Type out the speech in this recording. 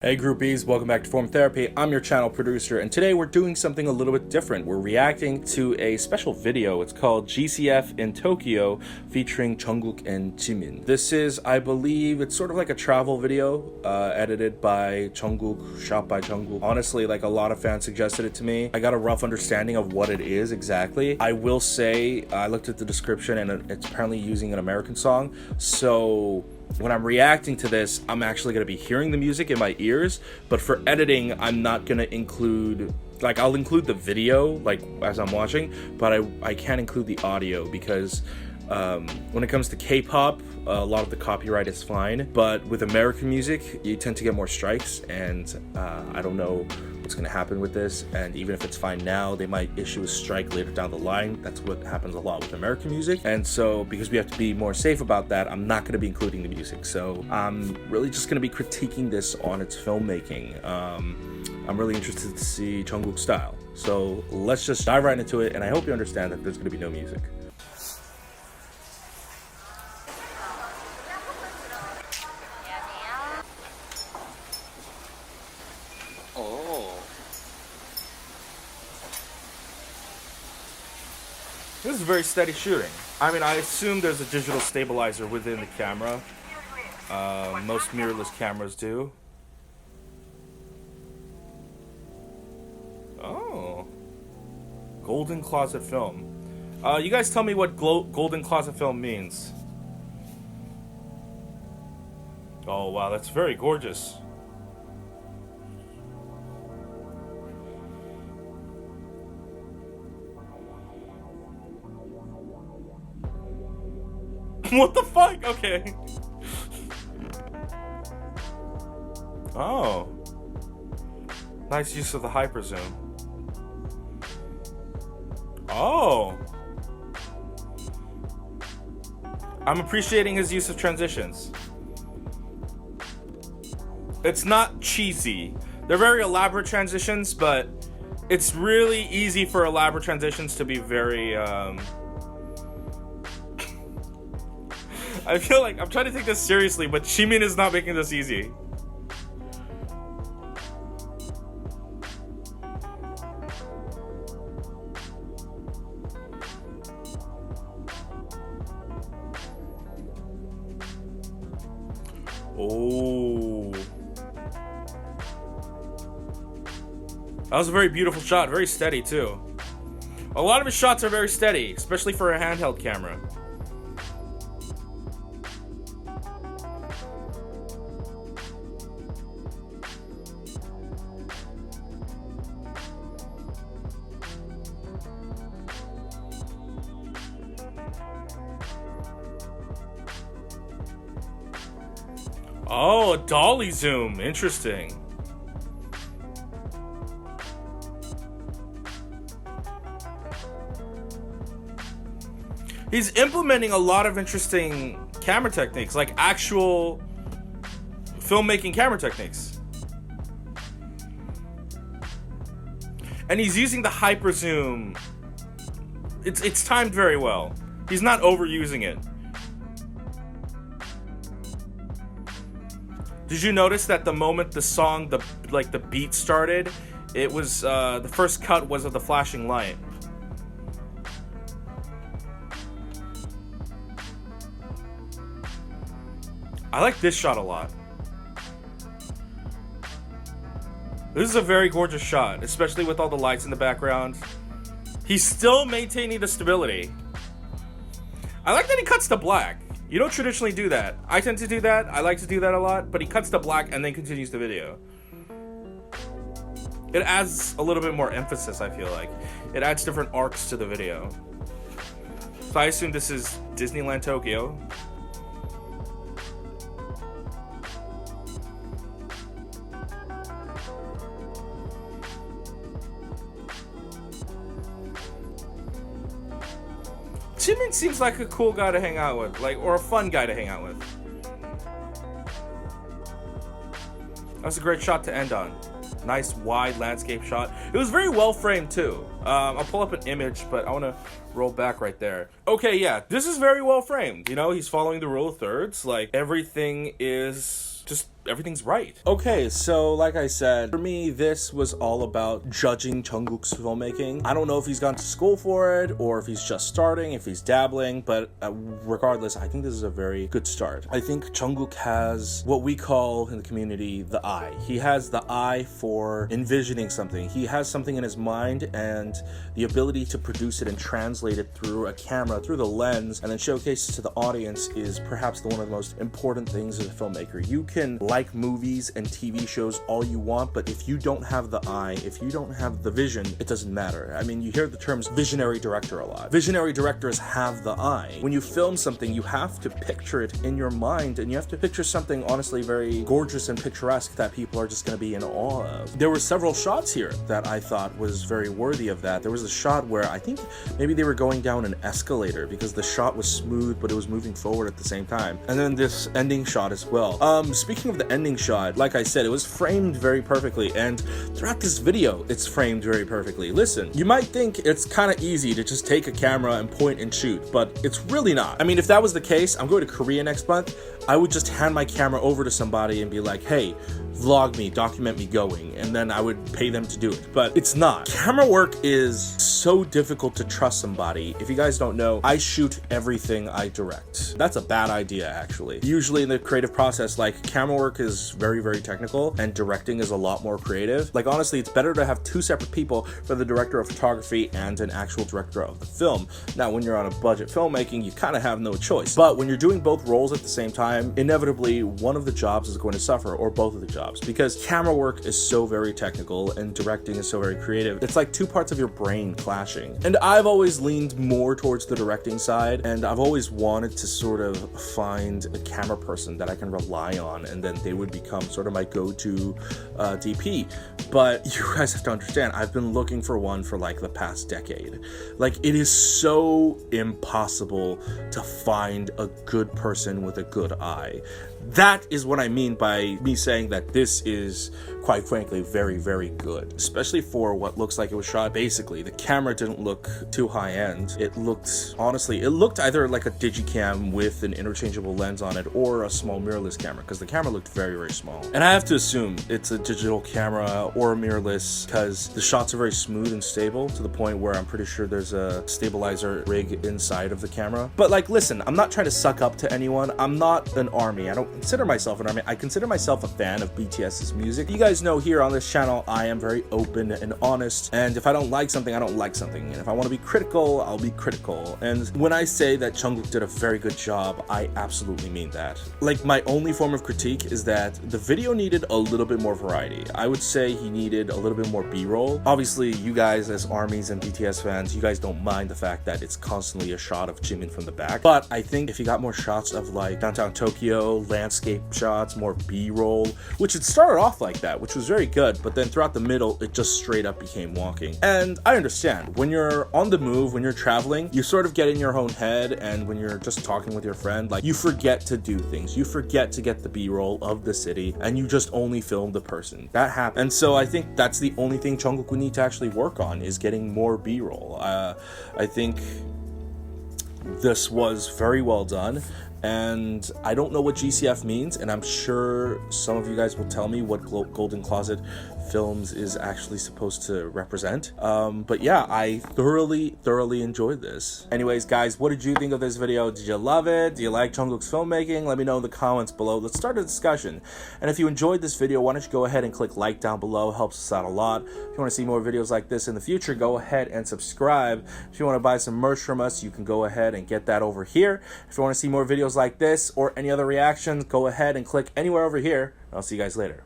Hey groupies, welcome back to Form Therapy. I'm your channel producer, and today we're doing something a little bit different. We're reacting to a special video. It's called G.C.F in Tokyo, featuring Jungkook and Jimin. This is, I believe, it's sort of like a travel video, edited by Jungkook, shot by Jungkook. Honestly, like a lot of fans suggested it to me. I got a rough understanding of what it is exactly. I will say, I looked at the description and it's apparently using an American song, so when I'm reacting to this, I'm actually going to be hearing the music in my ears, but for editing, I'm not going to include, like, I'll include the video, like, as I'm watching, but I can't include the audio because when it comes to K-pop, a lot of the copyright is fine, but with American music, you tend to get more strikes, and I don't know what's going to happen with this, and even if it's fine now, they might issue a strike later down the line. That's what happens a lot with American music, and so because we have to be more safe about that, I'm not going to be including the music, so I'm really just going to be critiquing this on its filmmaking. I'm really interested to see Jungkook's style, so let's just dive right into it, and I hope you understand that there's going to be no music. This is very steady shooting. I mean, I assume there's a digital stabilizer within the camera. Most mirrorless cameras do. Oh. Golden closet film. You guys tell me what golden closet film means. Oh, wow, that's very gorgeous. What the fuck? Okay. Oh. Nice use of the hyper zoom. Oh. I'm appreciating his use of transitions. It's not cheesy. They're very elaborate transitions, but it's really easy for elaborate transitions to be very, I feel like I'm trying to take this seriously, but Jimin is not making this easy. Oh. That was a very beautiful shot, very steady too. A lot of his shots are very steady, especially for a handheld camera. Oh, a dolly zoom. Interesting. He's implementing a lot of interesting camera techniques, like actual filmmaking camera techniques. And he's using the hyper zoom. It's timed very well. He's not overusing it. Did you notice that the moment the song, the beat started, it was, the first cut was of the flashing light. I like this shot a lot. This is a very gorgeous shot, especially with all the lights in the background. He's still maintaining the stability. I like that he cuts to black. You don't traditionally do that. I tend to do that. I like to do that a lot, but he cuts to black and then continues the video. It adds a little bit more emphasis, I feel like. It adds different arcs to the video. So I assume this is Disneyland Tokyo. Jimin seems like a cool guy to hang out with, like, or a fun guy to hang out with. That's a great shot to end on. Nice wide landscape shot. It was very well framed too. I'll pull up an image, but I want to roll back right there. Okay, yeah, this is very well framed. You know, he's following the rule of thirds. Like, everything is just everything's right. Okay, so like I said, for me, this was all about judging Jungkook's filmmaking. I don't know if he's gone to school for it or if he's just starting, if he's dabbling, but regardless, I think this is a very good start. I think Jungkook has what we call in the community the eye. He has the eye for envisioning something. He has something in his mind, and the ability to produce it and translate it through a camera, through the lens, and then showcase it to the audience is perhaps one of the most important things as a filmmaker. You can like movies and TV shows all you want, but if you don't have the eye, if you don't have the vision, it doesn't matter. I mean, you hear the terms visionary director a lot. Visionary directors have the eye. When you film something, you have to picture it in your mind, and you have to picture something honestly very gorgeous and picturesque that people are just going to be in awe of. There were several shots here that I thought was very worthy of that. There was a shot where I think maybe they were going down an escalator because the shot was smooth, but it was moving forward at the same time. And then this ending shot as well. Speaking of the ending shot, like I said, it was framed very perfectly, and throughout this video, it's framed very perfectly. Listen, you might think it's kind of easy to just take a camera and point and shoot, but it's really not. I mean, if that was the case, I'm going to Korea next month, I would just hand my camera over to somebody and be like, hey, vlog me, document me going, and then I would pay them to do it. But it's not. Camera work is so difficult to trust somebody. If you guys don't know, I shoot everything I direct. That's a bad idea, actually. Usually in the creative process, like, camera work is very, very technical, and directing is a lot more creative. Like, honestly, it's better to have two separate people for the director of photography and an actual director of the film. Now, when you're on a budget filmmaking, you kind of have no choice. But when you're doing both roles at the same time, inevitably, one of the jobs is going to suffer, or both of the jobs, because camera work is so very technical and directing is so very creative. It's like two parts of your brain clashing. And I've always leaned more towards the directing side, and I've always wanted to sort of find a camera person that I can rely on, and then they would become sort of my go-to DP. But you guys have to understand, I've been looking for one for like the past decade. Like, it is so impossible to find a good person with a good eye. That is what I mean by me saying that this is, quite frankly, very, very good. Especially for what looks like it was shot. Basically, the camera didn't look too high-end. It looked, honestly, it looked either like a digicam with an interchangeable lens on it or a small mirrorless camera, because the camera looked very, very small. And I have to assume it's a digital camera or a mirrorless, because the shots are very smooth and stable to the point where I'm pretty sure there's a stabilizer rig inside of the camera. But like, listen, I'm not trying to suck up to anyone. I'm not an ARMY. I don't consider myself an ARMY. I consider myself a fan of BTS's music. You guys know here on this channel, I am very open and honest, and if I don't like something, I don't like something, and if I want to be critical, I'll be critical. And when I say that Jungkook did a very good job, I absolutely mean that. Like, my only form of critique is that the video needed a little bit more variety. I would say he needed a little bit more B-roll. Obviously, you guys as ARMYs and BTS fans, you guys don't mind the fact that it's constantly a shot of Jimin from the back, but I think if he got more shots of like downtown Tokyo, landscape shots, more B-roll, which it started off like that, which was very good, but then throughout the middle, it just straight up became walking. And I understand, when you're on the move, when you're traveling, you sort of get in your own head, and when you're just talking with your friend, like, you forget to do things. You forget to get the B-roll of the city, and you just only film the person. That happens. And so I think that's the only thing Jungkook would need to actually work on, is getting more B-roll. I think this was very well done. And I don't know what GCF means, and I'm sure some of you guys will tell me what Golden Closet Films is actually supposed to represent. But yeah, I thoroughly enjoyed this. Anyways, guys, what did you think of this video? Did you love it? Do you like Jungkook's filmmaking? Let me know in the comments below. Let's start a discussion. And if you enjoyed this video, why don't you go ahead and click like down below. It helps us out a lot. If you want to see more videos like this in the future, go ahead and subscribe. If you want to buy some merch from us, you can go ahead and get that over here. If you want to see more videos like this or any other reactions, go ahead and click anywhere over here. I'll see you guys later.